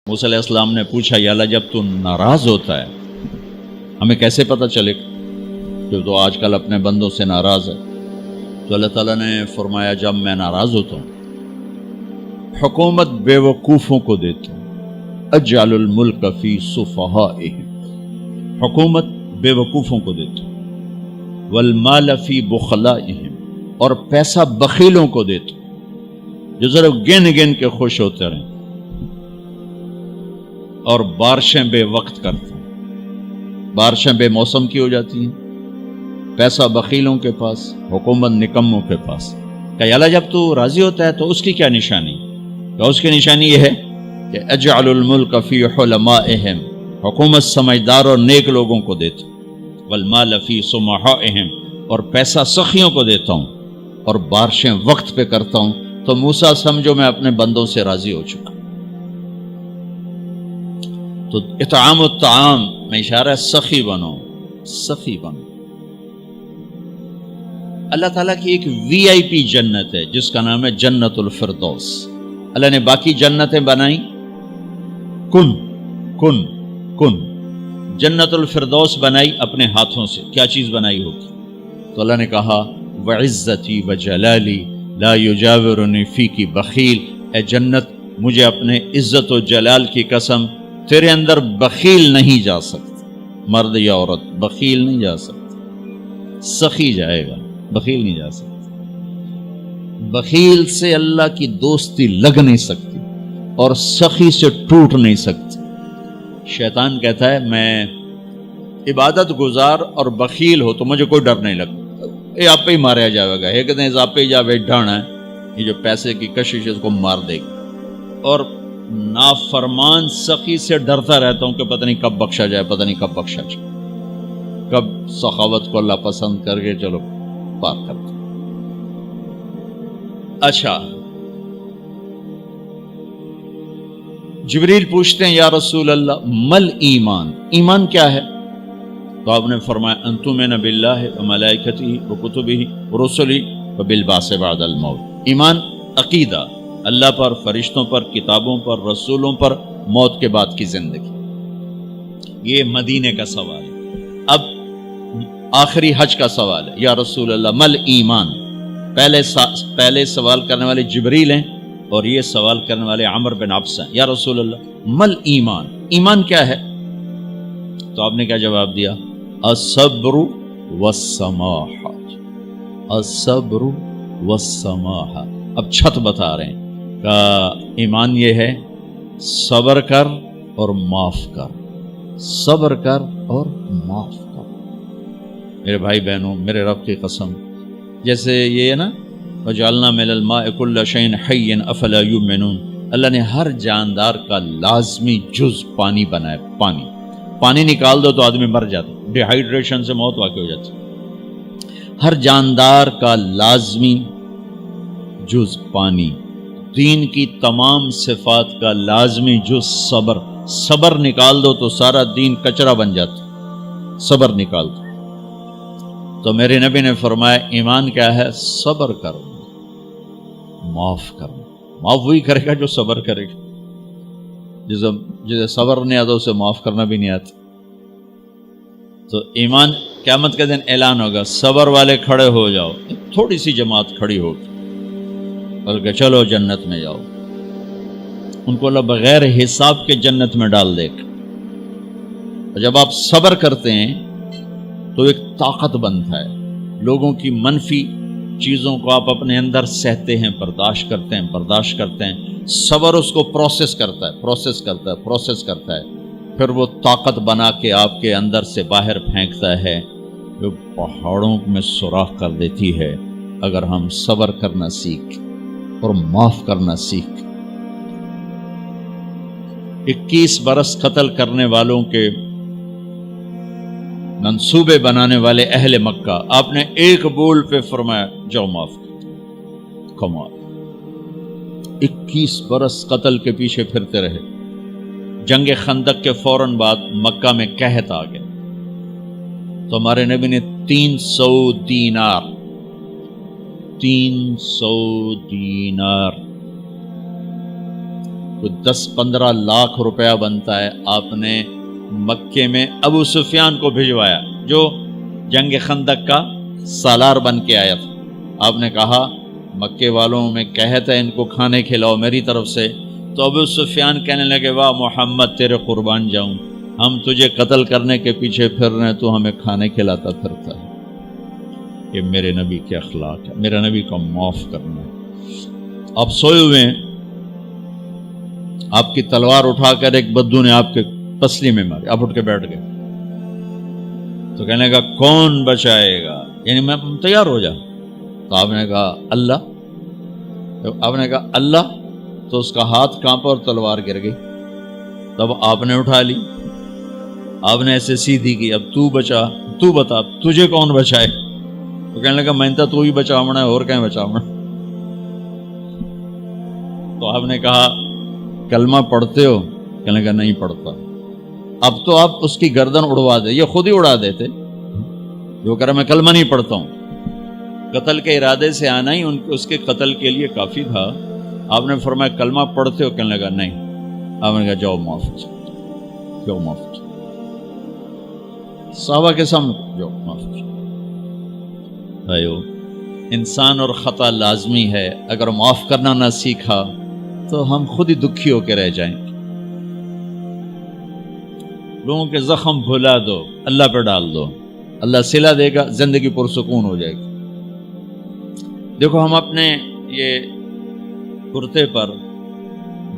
موسیٰ علیہ السلام نے پوچھا یا اللہ جب تو ناراض ہوتا ہے ہمیں کیسے پتہ چلے کہ تو آج کل اپنے بندوں سے ناراض ہے؟ تو اللہ تعالیٰ نے فرمایا جب میں ناراض ہوتا ہوں حکومت بے وقوفوں کو دیتا ہوں، اجعل الملک فی صفہائہم، حکومت بے وقوفوں کو دیتا ہوں، والمال فی بخلائہم، اور پیسہ بخیلوں کو دیتا ہوں جو ذرا گن گن کے خوش ہوتے رہیں، اور بارشیں بے وقت کرتے ہیں، بارشیں بے موسم کی ہو جاتی ہیں، پیسہ بخیلوں کے پاس، حکومت نکموں کے پاس۔ کہ اللہ جب تو راضی ہوتا ہے تو اس کی کیا نشانی؟ کہ اس کی نشانی یہ ہے کہ اجعل الملک فی حلمائہم، حکومت سمجھدار اور نیک لوگوں کو دیتا ہوں، والمال فی سمحائہم، اور پیسہ سخیوں کو دیتا ہوں، اور بارشیں وقت پہ کرتا ہوں۔ تو موسیٰ سمجھو میں اپنے بندوں سے راضی ہو چکا۔ تو اطعام الطعام میں اشارہ ہے سخی بنو، سخی بنو۔ اللہ تعالیٰ کی ایک وی آئی پی جنت ہے جس کا نام ہے جنت الفردوس۔ اللہ نے باقی جنتیں بنائیں کن کن کن، جنت الفردوس بنائی اپنے ہاتھوں سے۔ کیا چیز بنائی ہوگی؟ تو اللہ نے کہا وعزتی وجلالی لا یجاورنی فیکی بخیل، اے جنت مجھے اپنے عزت و جلال کی قسم تیرے اندر بخیل نہیں جا سکتا، مرد یا عورت بخیل نہیں جا سکتا، سخی جائے گا، بخیل نہیں جا سکتا۔ بخیل سے اللہ کی دوستی لگ نہیں سکتی اور سخی سے ٹوٹ نہیں سکتی۔ شیطان کہتا ہے میں عبادت گزار اور بخیل ہو تو مجھے کوئی ڈر نہیں لگتا، یہ آپ پہ ہی ماریا جائے گا، یہ کہتے ہیں آپ پہ جا بیٹھانا ہے، یہ جو پیسے کی کشش ہے اس کو مار دے گی۔ اور نافرمان سخی سے ڈرتا رہتا ہوں کہ پتہ نہیں کب بخشا جائے، پتہ نہیں کب بخشا جائے، کب سخاوت کو اللہ پسند کر کے چلو پار کرتا۔ اچھا، جبریل پوچھتے ہیں یا رسول اللہ مل ایمان، ایمان کیا ہے؟ تو آپ نے فرمایا ان تؤمن باللہ وملائکتہ وکتبہ ورسلہ وبالبعث بعد الموت۔ ایمان عقیدہ، اللہ پر، فرشتوں پر، کتابوں پر، رسولوں پر، موت کے بعد کی زندگی۔ یہ مدینے کا سوال ہے۔ اب آخری حج کا سوال ہے یا رسول اللہ مل ایمان۔ پہلے سوال کرنے والے جبریل ہیں اور یہ سوال کرنے والے عمر بن عبس ہیں۔ یا رسول اللہ مل ایمان، ایمان کیا ہے؟ تو آپ نے کیا جواب دیا؟ الصبر والسماحہ، الصبر والسماحہ۔ اب چھت بتا رہے ہیں کہ ایمان یہ ہے صبر کر اور معاف کر، صبر کر اور معاف کر۔ میرے بھائی بہنوں، میرے رب کی قسم، جیسے یہ ہے نا وجعلنا من الماء كل شيء حي افلا يؤمنون، اللہ نے ہر جاندار کا لازمی جز پانی بنایا۔ پانی نکال دو تو آدمی مر جاتا، ڈی ہائیڈریشن سے موت واقع ہو جاتی۔ ہر جاندار کا لازمی جز پانی، دین کی تمام صفات کا لازمی جز صبر، صبر نکال دو تو سارا دین کچرا بن جاتا، صبر نکال دو۔ تو میرے نبی نے فرمایا ایمان کیا ہے؟ صبر کرو، معاف کرو۔ معاف وہی کرے گا جو صبر کرے گا، جسے صبر نہیں آتا اسے معاف کرنا بھی نہیں آتا۔ تو ایمان قیامت کے دن اعلان ہوگا صبر والے کھڑے ہو جاؤ، تھوڑی سی جماعت کھڑی ہوگی، بلکہ چلو جنت میں جاؤ۔ ان کو اللہ بغیر حساب کے جنت میں ڈال دے گا۔ اور جب آپ صبر کرتے ہیں تو ایک طاقت بنتا ہے، لوگوں کی منفی چیزوں کو آپ اپنے اندر سہتے ہیں، برداشت کرتے ہیں۔ صبر اس کو پروسیس کرتا ہے، پھر وہ طاقت بنا کے آپ کے اندر سے باہر پھینکتا ہے جو پہاڑوں میں سوراخ کر دیتی ہے اگر ہم صبر کرنا سیکھ اور معاف کرنا سیکھ۔ 21 برس قتل کرنے والوں کے منصوبے بنانے والے اہل مکہ، آپ نے ایک بول پہ فرمایا جاؤ معاف کر۔ کمال، 21 برس قتل کے پیچھے پھرتے رہے۔ جنگ خندق کے فوراً بعد مکہ میں قحط آ گیا تو ہمارے نبی نے 300 دینار کوئی 10-15 لاکھ روپیہ بنتا ہے، آپ نے مکے میں ابو سفیان کو بھجوایا جو جنگ خندق کا سالار بن کے آیا تھا. آپ نے کہا مکے والوں میں کہتا ہے ان کو کھانے کھلاؤ میری طرف سے. تو ابو سفیان کہنے لگے واہ محمد تیرے قربان جاؤں، ہم تجھے قتل کرنے کے پیچھے پھر رہے ہیں، تو ہمیں کھانے کھلاتا پھرتا ہے. یہ میرے نبی کے اخلاق ہے، میرا نبی کو معاف کرنا ہے. آپ سوئے ہوئے ہیں، آپ کی تلوار اٹھا کر ایک بدو نے آپ کے پسلی میں ماری، آپ اٹھ کے بیٹھ گئے، تو کہنے کا کون بچائے گا، یعنی میں تیار ہو جا. تو آپ نے کہا اللہ. آپ نے کہا اللہ، تو اس کا ہاتھ کانپا اور تلوار گر گئی. تب آپ نے اٹھا لی، آپ نے ایسے سیدھی کی، اب تو بچا، تو بتا تجھے کون بچائے. تو کہنے لگا میں تو ہی بچاونا ہے، اور کہیں بچاونا. تو آپ نے کہا کلمہ پڑھتے ہو؟ کہنے لگا نہیں پڑھتا. اب تو آپ اس کی گردن اڑوا دے، یہ خود ہی اڑا دیتے جو کہہ رہا میں کلمہ نہیں پڑھتا ہوں. قتل کے ارادے سے آنا ہی اس کے قتل کے لیے کافی تھا. آپ نے فرمایا کلمہ پڑھتے ہو؟ کہنے لگا نہیں. آپ نے کہا جاؤ معاف ہو جاؤ، جاؤ معاف ہو جاؤ. صحابہ کے سامنے جاؤ معاف ہو جاؤ. بھائیو، انسان اور خطا لازمی ہے، اگر معاف کرنا نہ سیکھا تو ہم خود ہی دکھی ہو کے رہ جائیں گے. لوگوں کے زخم بھلا دو، اللہ پہ ڈال دو، اللہ صلہ دے گا، زندگی پرسکون ہو جائے گی. دیکھو ہم اپنے یہ کرتے پر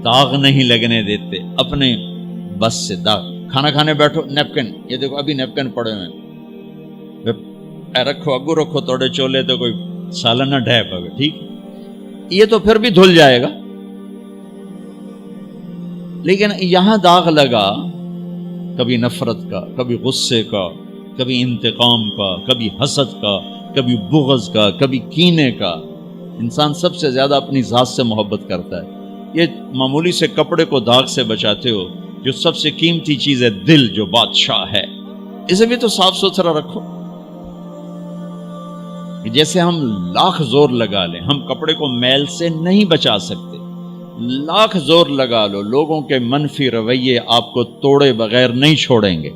داغ نہیں لگنے دیتے، اپنے بس سے داغ. کھانا کھانے بیٹھو نیپکن، یہ دیکھو ابھی نیپکن پڑے ہوئے رکھو، اگو رکھو توڑے چولے تو کوئی سالن نہ ڈھے پاوے، ٹھیک. یہ تو پھر بھی دھل جائے گا، لیکن یہاں داغ لگا کبھی نفرت کا، کبھی غصے کا، کبھی انتقام کا، کبھی حسد کا، کبھی بغض کا، کبھی کینے کا. انسان سب سے زیادہ اپنی ذات سے محبت کرتا ہے. یہ معمولی سے کپڑے کو داغ سے بچاتے ہو، جو سب سے قیمتی چیز ہے دل جو بادشاہ ہے، اسے بھی تو صاف ستھرا رکھو. جیسے ہم لاکھ زور لگا لیں، ہم کپڑے کو میل سے نہیں بچا سکتے. لاکھ زور لگا لو، لوگوں کے منفی رویے آپ کو توڑے بغیر نہیں چھوڑیں گے.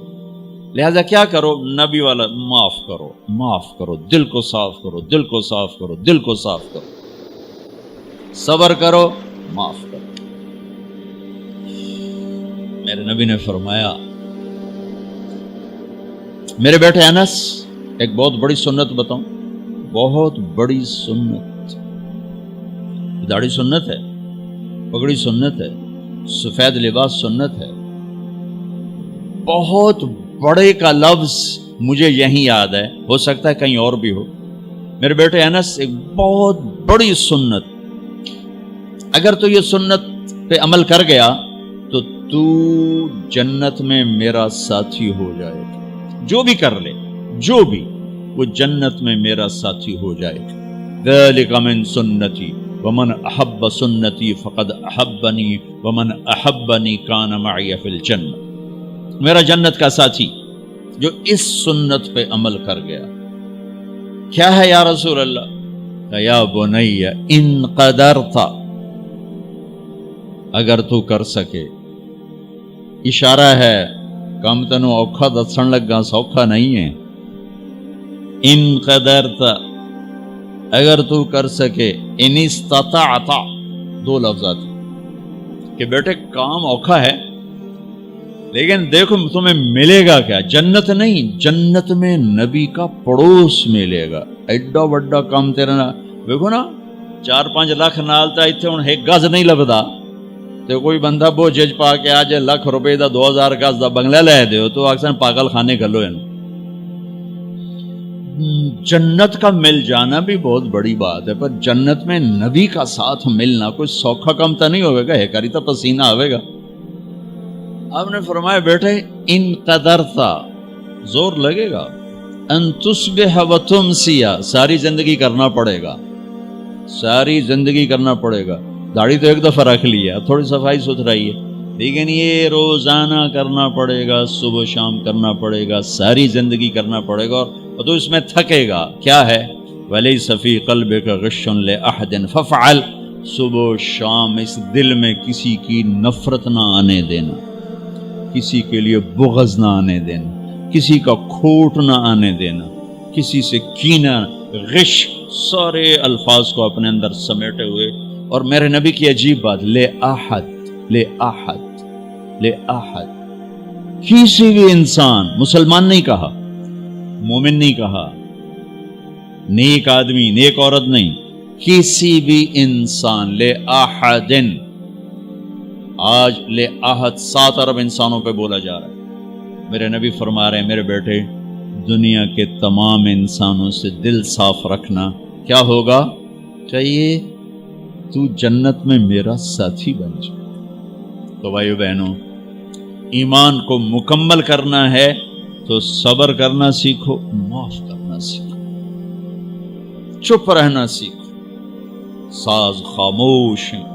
لہذا کیا کرو؟ نبی والا معاف کرو، معاف کرو، دل کو صاف کرو، دل کو صاف کرو، دل کو صاف کرو، صبر کرو، معاف کرو. میرے نبی نے فرمایا، میرے بیٹے انس ایک بہت بڑی سنت بتاؤں، بہت بڑی سنت. داڑھی سنت ہے، پگڑی سنت ہے، سفید لباس سنت ہے. بہت بڑے کا لفظ مجھے یہیں یاد ہے، ہو سکتا ہے کہیں اور بھی ہو. میرے بیٹے انس ایک بہت بڑی سنت، اگر تو یہ سنت پہ عمل کر گیا تو جنت میں میرا ساتھی ہو جائے گا. جو بھی کر لے، جو بھی، وہ جنت میں میرا ساتھی ہو جائے گا. ذالک من سنتی ومن احب سنتی فقد احبنی ومن احبنی کان معی فی الجنہ. میرا جنت کا ساتھی جو اس سنت پہ عمل کر گیا. کیا ہے یا رسول اللہ؟ یا بنی ان قدرت، اگر تو کر سکے. اشارہ ہے کم تنو اوکھا دسن لگا، سوکھا نہیں ہے. ان قدرت، اگر تو کر سکے. ان استطاعت، دو لفظات کہ بیٹے کام اوکھا ہے، لیکن دیکھو تمہیں ملے گا کیا؟ جنت نہیں، جنت میں نبی کا پڑوس ملے گا. ایڈا بڑا کام تیرا نا، دیکھو نا 4-5 لاکھ نالتا اتنے ہوں ایک گز نہیں لبدا. تو کوئی بندہ بو جج پا کے آج ₹1,00,000 دا 2000 گز دا بنگلہ لے دیو تو اکثر پاگل خانے گلو ہے. جنت کا مل جانا بھی بہت بڑی بات ہے، پر جنت میں نبی کا ساتھ ملنا کوئی سوکھا کم تو نہیں ہوگا، ہے کری تو پسینہ آئے گا. آپ نے فرمایا بیٹے ان قدرتا، زور لگے گا. ان تصبح و تمسی، ساری زندگی کرنا پڑے گا، ساری زندگی کرنا پڑے گا. داڑھی تو ایک دفعہ رکھ لی ہے، اب تھوڑی صفائی ستھرائی ہے، لیکن یہ روزانہ کرنا پڑے گا، صبح شام کرنا پڑے گا، ساری زندگی کرنا پڑے گا. اور تو اس میں تھکے گا. کیا ہے؟ وَلَيْسَ فِي قَلْبِكَ غِشٌّ لِأَحَدٍ فَافْعَلْ. صبح و شام اس دل میں کسی کی نفرت نہ آنے دینا، کسی کے لیے بغض نہ آنے دینا، کسی کا کھوٹ نہ آنے دینا، کسی سے کینہ، غش، سارے الفاظ کو اپنے اندر سمیٹے ہوئے۔ اور میرے نبی کی عجیب بات، لے احد کسی بھی انسان، مسلمان نہیں کہا، مومن نہیں کہا، نیک آدمی، نیک عورت نہیں، کسی بھی انسان، لے احدن۔ آج لے احد 7 ارب انسانوں پہ بولا جا رہا ہے۔ میرے نبی فرما رہے ہیں، میرے بیٹے دنیا کے تمام انسانوں سے دل صاف رکھنا، کیا ہوگا؟ چاہیے تو جنت میں میرا ساتھی بن جائے۔ تو بھائیو بہنوں، ایمان کو مکمل کرنا ہے تو صبر کرنا سیکھو، معاف کرنا سیکھو، چپ رہنا سیکھو۔ ساز خاموش ہیں،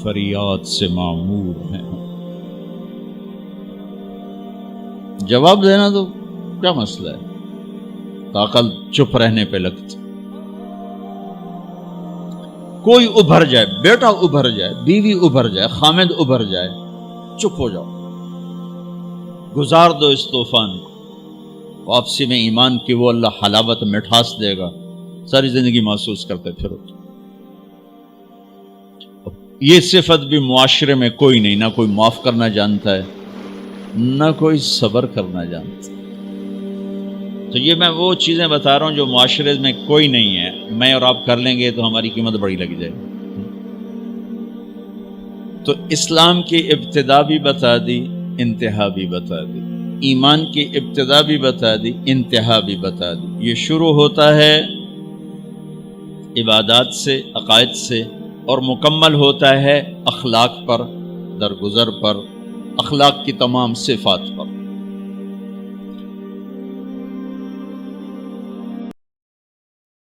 فریاد سے معمور ہیں۔ جواب دینا تو کیا مسئلہ ہے، طاقت چپ رہنے پہ لگتی۔ کوئی ابھر جائے، بیٹا ابھر جائے، بیوی ابھر جائے، خامد ابھر جائے، چپ ہو جاؤ، گزار دو اس طوفان کو۔ واپسی میں ایمان کی وہ اللہ حلاوت مٹھاس دے گا، ساری زندگی محسوس کرتے پھرو۔ یہ صفت بھی معاشرے میں کوئی نہیں، نہ کوئی معاف کرنا جانتا ہے، نہ کوئی صبر کرنا جانتا ہے۔ تو یہ میں وہ چیزیں بتا رہا ہوں جو معاشرے میں کوئی نہیں ہے، میں اور آپ کر لیں گے تو ہماری قیمت بڑی لگ جائے گی۔ تو اسلام کی ابتدا بھی بتا دی، انتہا بھی بتا دی، ایمان کی ابتدا بھی بتا دی، انتہا بھی بتا دی۔ یہ شروع ہوتا ہے عبادات سے، عقائد سے، اور مکمل ہوتا ہے اخلاق پر، درگزر پر، اخلاق کی تمام صفات پر۔